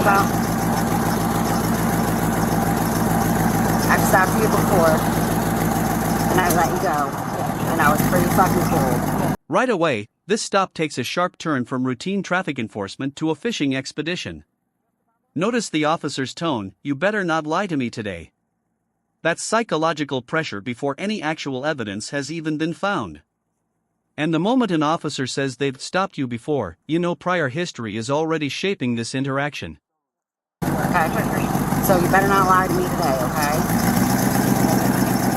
about? I've stopped you before, and I let you go, and I was pretty fucking cool. Right away, this stop takes a sharp turn from routine traffic enforcement to a fishing expedition. Notice the officer's tone, "You better not lie to me today." That's psychological pressure before any actual evidence has even been found. And the moment an officer says they've stopped you before, you know prior history is already shaping this interaction. Okay, so you better not lie to me today, okay?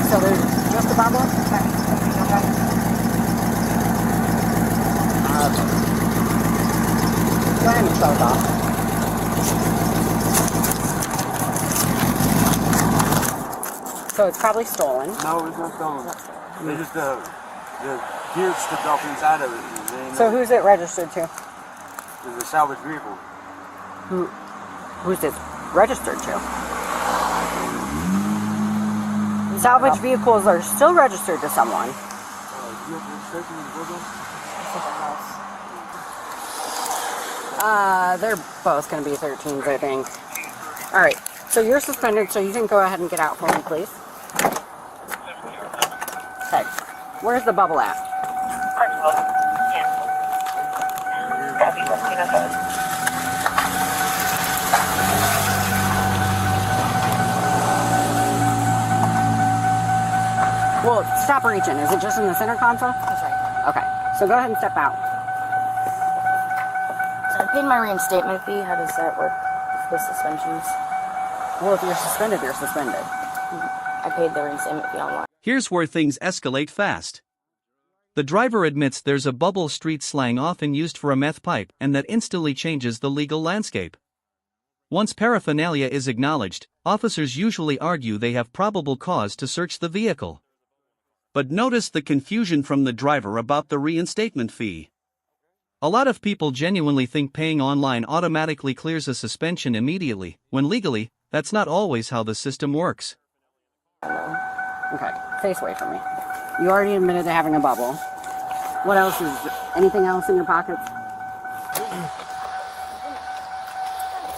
So there's just a bubble? Okay. Go ahead and show it off. So it's probably stolen. No, it's not stolen. They just the gear slipped off inside of it. So who's it registered to? It's a salvage vehicle. Who's it registered to? Salvage vehicles are still registered to someone. Do you have registration in the building? They're both going to be 13s, I think. Alright, so you're suspended, so you can go ahead and get out for me, please. Okay, where's the bubble at? Well, stop reaching. Is it just in the center console? That's right. Okay, so go ahead and step out. So I paid my reinstatement fee. How does that work with suspensions? Well, if you're suspended, you're suspended. I paid the reinstatement fee online. Here's where things escalate fast. The driver admits there's a bubble, street slang often used for a meth pipe, and that instantly changes the legal landscape. Once paraphernalia is acknowledged, officers usually argue they have probable cause to search the vehicle. But notice the confusion from the driver about the reinstatement fee. A lot of people genuinely think paying online automatically clears a suspension immediately, when legally, that's not always how the system works. Okay, face away from me. You already admitted to having a bubble. What else is, anything else in your pockets?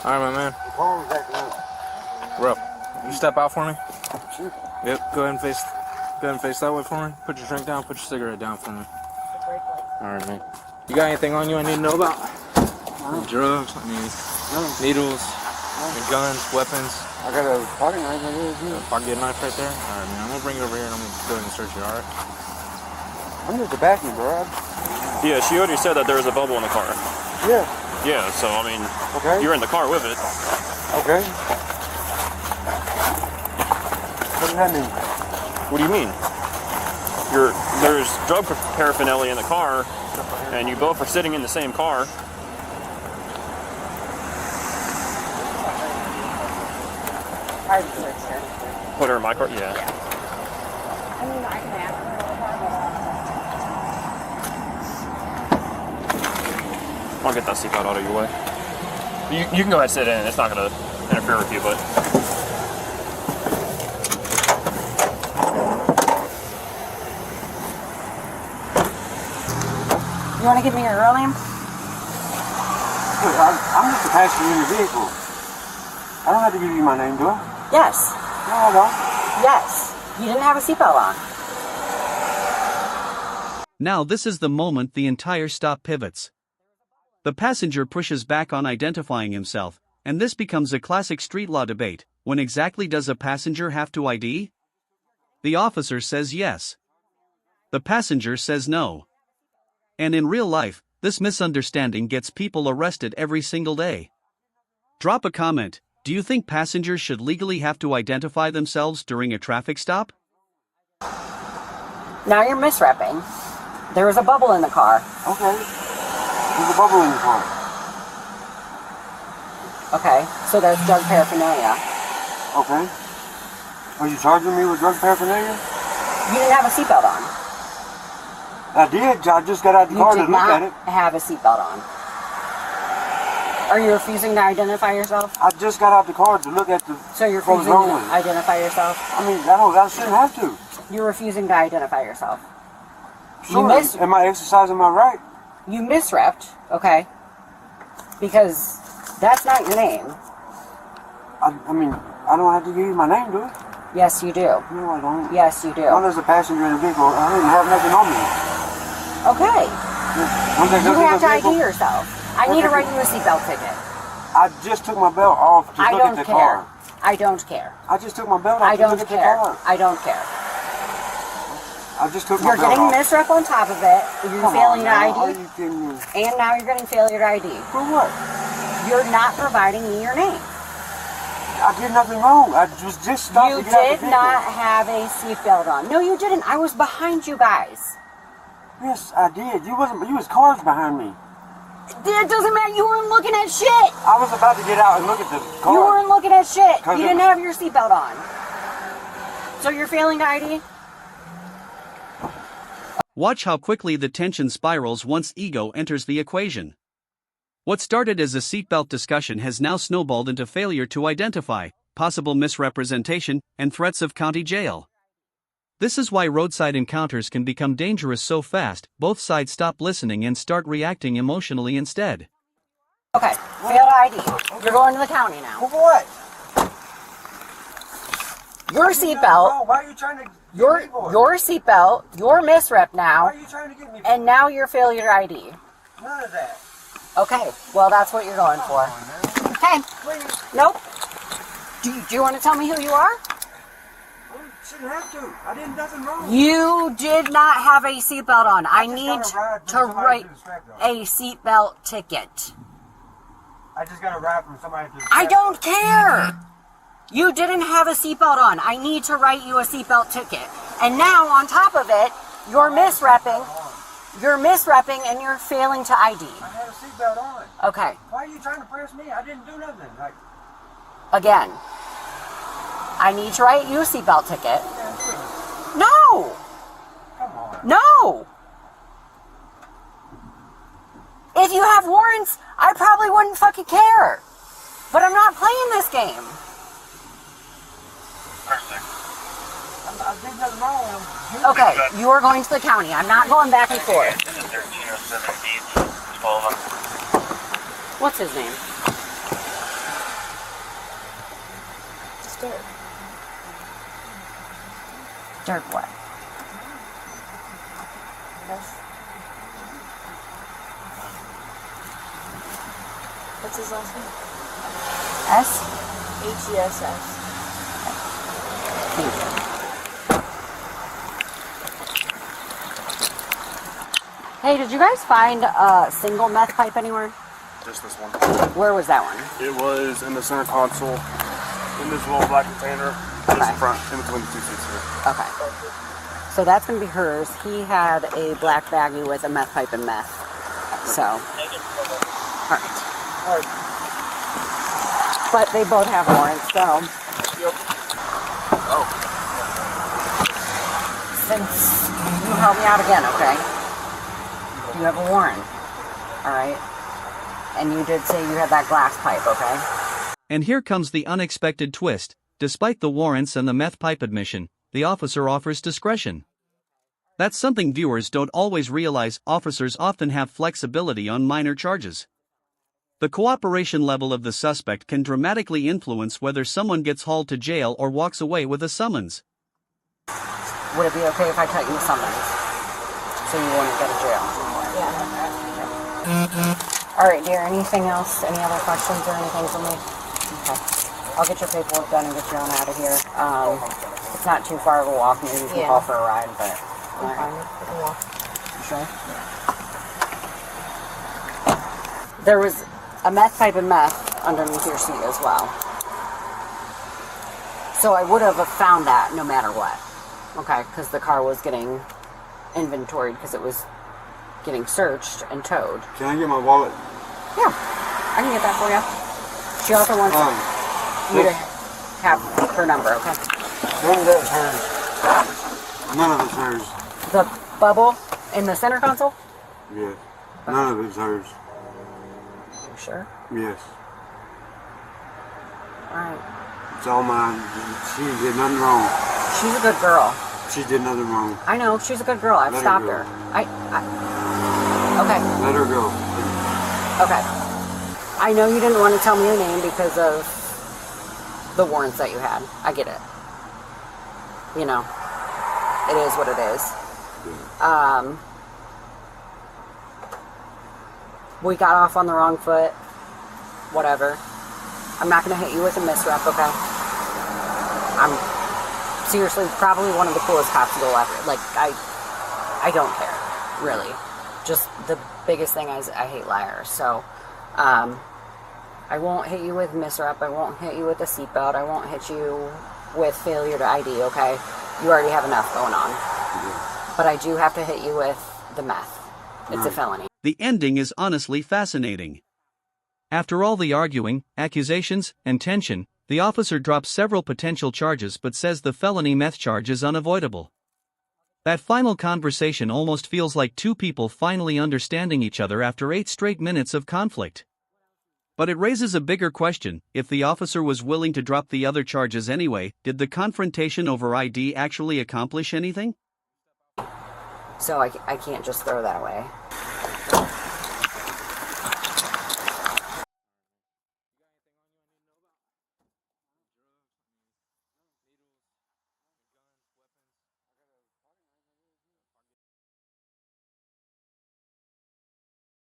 Alright, my man. We're up. You step out for me? Sure. Yep, go ahead and face that way for me. Put your drink down, put your cigarette down for me. Alright, man. You got anything on you I need to know about? No. Drugs, needles, your guns, weapons. I got a pocket knife right here. Pocket knife right there? Alright, man. I'm gonna bring it over here and I'm gonna go ahead and search you, alright? I'm just a backing, bro. Yeah, she already said that there was a bubble in the car. Yeah. Yeah, so I mean, Okay. you're in the car with it. Okay. What does that mean? What do you mean? There's drug paraphernalia in the car, and you both are sitting in the same car. Put her in my car? Yeah. I mean, I can ask her. I'll get that seatbelt out of your way. You can go ahead and sit in. It's not going to interfere with you, but... You want to give me your real name? Look, I'm just a passenger in your vehicle. I don't have to give you my name, do I? Yes. No, I don't. Yes. You didn't have a seatbelt on. Now this is the moment the entire stop pivots. The passenger pushes back on identifying himself, and this becomes a classic street law debate. When exactly does a passenger have to ID? The officer says yes. The passenger says no. And in real life, this misunderstanding gets people arrested every single day. Drop a comment. Do you think passengers should legally have to identify themselves during a traffic stop? Now you're misrepping. There was a bubble in the car. Okay. There's a bubble in the car. Okay, so there's drug paraphernalia. Okay. Are you charging me with drug paraphernalia? You didn't have a seatbelt on. I did. I just got out the car to You did look at not it. have a seatbelt on. Are you refusing to identify yourself? I just got out the car to look at the. So you're what was refusing wrong to with it. identify yourself? I mean, I shouldn't have to. You're refusing to identify yourself. Sure. Am I exercising my right? You misrepped, okay? Because That's not your name. I mean, I don't have to give you my name, do I? Yes, you do. No, I don't. Yes, you do. I was a passenger in a vehicle. I didn't have nothing on me. Okay. You have to ID vehicle, yourself. I need to write you a seatbelt ticket. I just took my belt off to I look don't at the care. car. I don't care. I just took my belt off I to look don't at the care. car. I don't care. I just took my You're belt getting off. misrep on top of it. You're Come failing on, to now. Are ID. you kidding me? And now you're getting failure to ID. For what? You're not providing me your name. I did nothing wrong. I was just stopped You to get out the did vehicle. not have a seatbelt on. No, you didn't. I was behind you guys. Yes, I did. You wasn't. You was cars behind me. It doesn't matter. You weren't looking at shit. I was about to get out and look at the car. You weren't looking at shit. 'Cause You it didn't was- have your seatbelt on. So you're failing to ID? Watch how quickly the tension spirals once ego enters the equation. What started as a seatbelt discussion has now snowballed into failure to identify, possible misrepresentation, and threats of county jail. This is why roadside encounters can become dangerous so fast, both sides stop listening and start reacting emotionally instead. Okay, failed ID. You're going to the county now. For what? Your seatbelt, Why are you trying to get your me for it? seatbelt, your misrep Why now, are you trying to get me for and now your failure to ID. it? None of that. Okay, well that's what you're going for. Okay, nope. Do you want to tell me who you are? I shouldn't have to. I did nothing wrong. You did not have a seatbelt on. I just need got a ride from to somebody write to the distract zone. a seatbelt ticket. I just got a ride from somebody to the I distract don't care. You didn't have a seatbelt on. I need to write you a seatbelt ticket. And now, on top of it, you're misrepping. You're misrepping and you're failing to ID. I had a seatbelt on. Okay, Why are you trying to press me? I didn't do nothing. Like, again. I need to write you a seatbelt ticket. man, please. No! Come on. No! If you have warrants, I probably wouldn't fucking care. But I'm not playing this game. I did nothing wrong. Okay, you are going to the county. I'm not going back and forth. What's his name? It's Dirk. Dirk what? Yes. What's his last name? S? H-E-S-S. Thank you. Hey, did you guys find a single meth pipe anywhere? Just this one. Where was that one? It was in the center console, in this little black container, just Okay. in front, in between the two seats here. Okay. So that's going to be hers. He had a black baggie with a meth pipe and meth. So. Alright. But they both have warrants, so. Since you help me out again, okay? You have a warrant. Alright? And you did say you had that glass pipe, okay? And here comes the unexpected twist. Despite the warrants and the meth pipe admission, the officer offers discretion. That's something viewers don't always realize. Officers often have flexibility on minor charges. The cooperation level of the suspect can dramatically influence whether someone gets hauled to jail or walks away with a summons. Would it be okay if I cut you a summons? So you wouldn't go to jail? Yeah. Alright, dear, anything else? Any other questions or anything for me? Okay. I'll get your paperwork done and get you on out of here. It's not too far of a walk. Maybe you can Yeah. call for a ride, but... I'm alright. fine. We can walk. You sure? There was a meth pipe and meth underneath your seat as well. So I would have found that no matter what. Okay, because the car was getting inventoried because it was getting searched and towed. Can I get my wallet? Yeah, I can get that for you. She also wants you to have her number, okay? None of that's hers. None of it's hers. The bubble in the center console? Yeah. None of it's hers. You sure? Yes. Alright. It's all mine. She did nothing wrong. She's a good girl. She did nothing wrong. I know, she's a good girl. I've Let her stopped go. her. Okay. Let her go. Okay. I know you didn't want to tell me your name because of the warrants that you had. I get it. You know, it is what it is. We got off on the wrong foot. Whatever. I'm not going to hit you with a misrep, okay? I'm seriously probably one of the coolest cops you'll ever. Like, I don't care, really. Just the biggest thing is I hate liars. So, I won't hit you with misrep. I won't hit you with a seatbelt. I won't hit you with failure to ID, okay? You already have enough going on. But I do have to hit you with the meth. It's a felony. The ending is honestly fascinating. After all the arguing, accusations, and tension, the officer drops several potential charges but says the felony meth charge is unavoidable. That final conversation almost feels like two people finally understanding each other after 8 straight minutes of conflict. But it raises a bigger question: if the officer was willing to drop the other charges anyway, did the confrontation over ID actually accomplish anything? So I can't just throw that away.